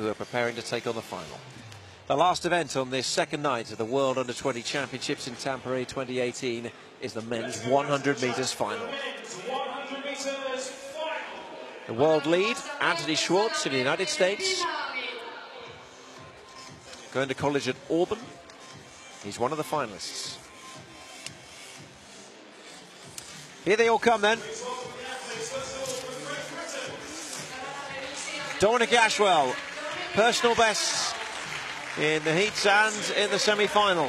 who are preparing to take on the final. The last event on this second night of the World Under-20 Championships in Tampa 2018 is the men's 100 metres final. The world lead, Anthony Schwartz in the United States, going to college at Auburn. He's one of the finalists. Here they all come then. Dominic Ashwell, personal bests in the heats and in the semi-final,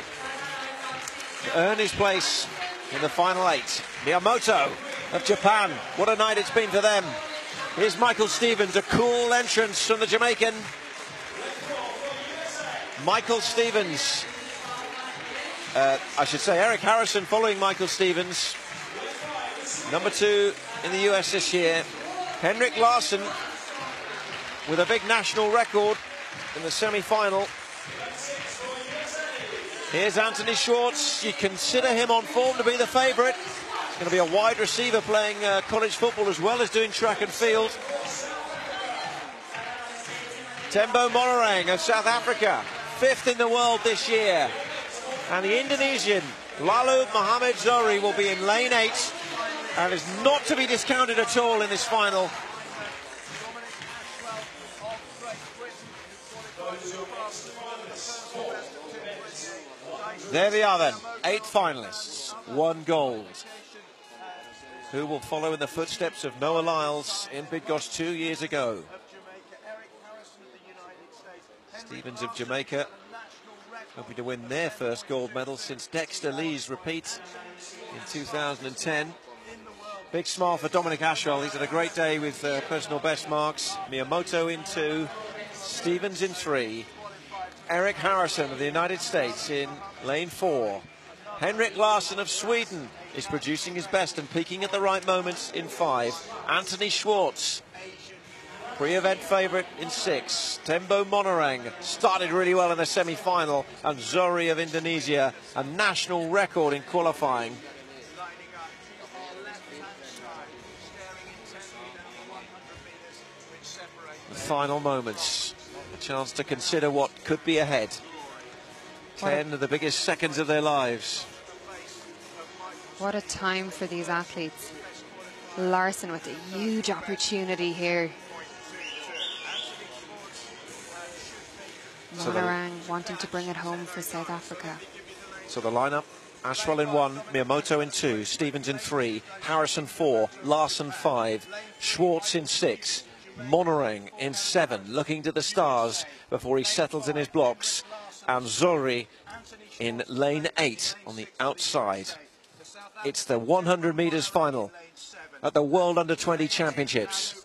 to earn his place in the final 8. Miyamoto of Japan, what a night it's been for them. Here's Michael Stevens, a cool entrance from the Jamaican. Michael Stevens, I should say Eric Harrison following Michael Stevens, number 2 in the US this year. Henrik Larsson with a big national record in the semi-final. Here's Anthony Schwartz. You consider him on form to be the favourite. He's going to be a wide receiver playing college football as well as doing track and field. Tembo Monorang of South Africa, 5th in the world this year. And the Indonesian Lalu Muhammad Zohri will be in lane 8 and is not to be discounted at all in this final. There they are then, 8 finalists, 1 gold. Who will follow in the footsteps of Noah Lyles in Bydgoszcz 2 years ago? Stevens of Jamaica, hoping to win their first gold medal since Dexter Lee's repeat in 2010. Big smile for Dominic Ashwell. He's had a great day with personal best marks. Miyamoto in 2, Stevens in 3. Eric Harrison of the United States in lane 4. Henrik Larsson of Sweden is producing his best and peaking at the right moments in 5. Anthony Schwartz, pre-event favourite in 6. Tembo Monorang started really well in the semi-final. And Zohri of Indonesia, a national record in qualifying. The final moments. A chance to consider what could be ahead. 10 of the biggest seconds of their lives. What a time for these athletes. Larsson with a huge opportunity here. Monorang wanting to bring it home for South Africa. So the lineup: Ashwell in 1, Miyamoto in 2, Stevens in 3, Harrison 4, Larsson 5, Schwartz in 6, Monorang in 7, looking to the stars before he settles in his blocks, and Zohri in lane 8 on the outside. It's the 100 metres final at the World Under-20 Championships.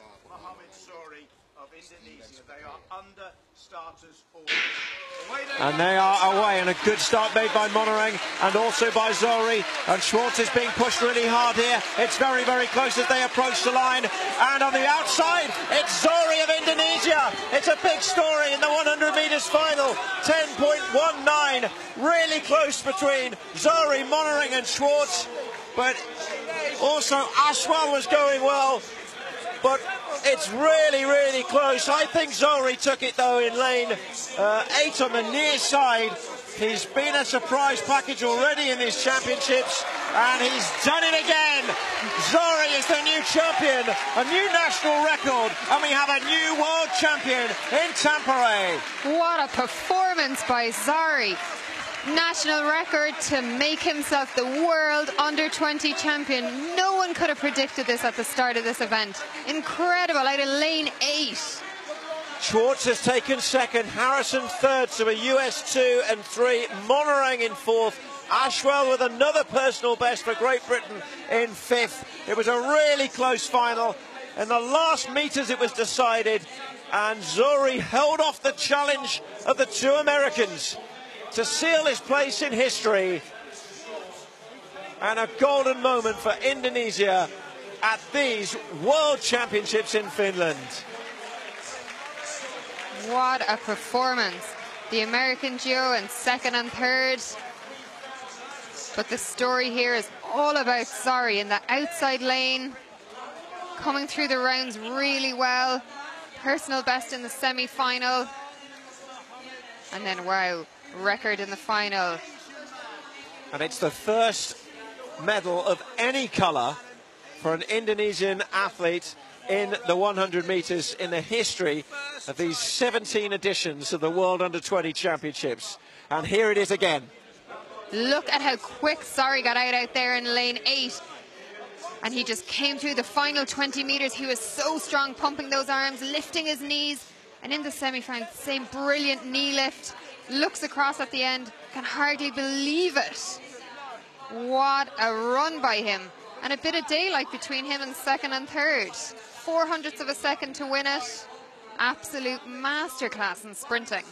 And they are away, and a good start made by Monorang and also by Zohri. And Schwartz is being pushed really hard here. It's very, very close as they approach the line. And on the outside, it's Zohri of Indonesia. It's a big story in the 100 metres final. 10.19, really close between Zohri, Monorang and Schwartz. But also Ashwell was going well. But it's really, really close. I think Zohri took it, though, in lane 8 on the near side. He's been a surprise package already in these championships, and he's done it again. Zohri is the new champion, a new national record, and we have a new world champion in Tampa. What a performance by Zohri. National record to make himself the world under-20 champion. No one could have predicted this at the start of this event. Incredible, out of lane 8. Schwartz has taken 2nd, Harrison 3rd, so a US 2 and 3, Monorang in 4th, Ashwell with another personal best for Great Britain in 5th. It was a really close final. In the last metres it was decided, and Zohri held off the challenge of the 2 Americans to seal his place in history, and a golden moment for Indonesia at these World Championships in Finland. What a performance. The American duo in 2nd and 3rd. But the story here is all about Zohri in the outside lane, coming through the rounds really well. personal best in the semi-final. And then, wow, record in the final. And it's the first medal of any colour for an Indonesian athlete in the 100 metres in the history of these 17 editions of the World Under-20 Championships. And here it is again. Look at how quick Zohri got out there in lane 8. And he just came through the final 20 metres. He was so strong, pumping those arms, lifting his knees. And in the semi-final, same brilliant knee lift. Looks across at the end, can hardly believe it. What a run by him. And a bit of daylight between him and second and third. 0.04 of a second to win it. Absolute masterclass in sprinting.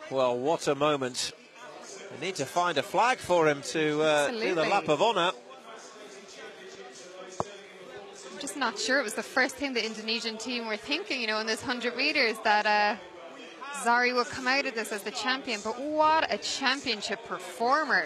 Well, what a moment. We need to find a flag for him to do the lap of honour. I'm just not sure it was the first thing the Indonesian team were thinking, you know, in this 100 metres, that Zohri will come out of this as the champion. But what a championship performer.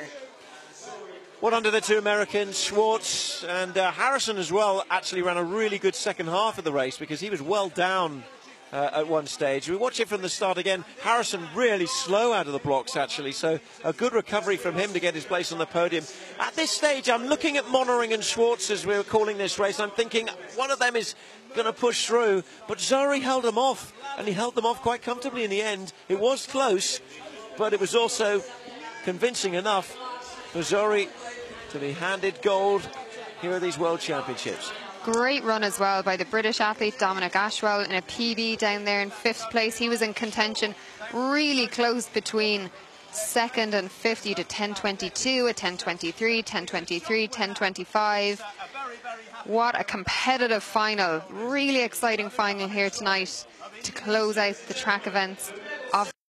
What under the two Americans, Schwartz and Harrison as well, actually ran a really good second half of the race, because he was well down at one stage. We watch it from the start again. Harrison really slow out of the blocks, actually, so a good recovery from him to get his place on the podium. At this stage, I'm looking at Monering and Schwartz as we were calling this race. I'm thinking one of them is going to push through, but Zohri held them off, and he held them off quite comfortably in the end. It was close, but it was also convincing enough for Zohri to be handed gold here at these World Championships. Great run as well by the British athlete Dominic Ashwell in a PB down there in 5th place. He was in contention, really close between second and 50 to 10.22, a 10.23, 10.23, 10.25. What a competitive final. Really exciting final here tonight to close out the track events.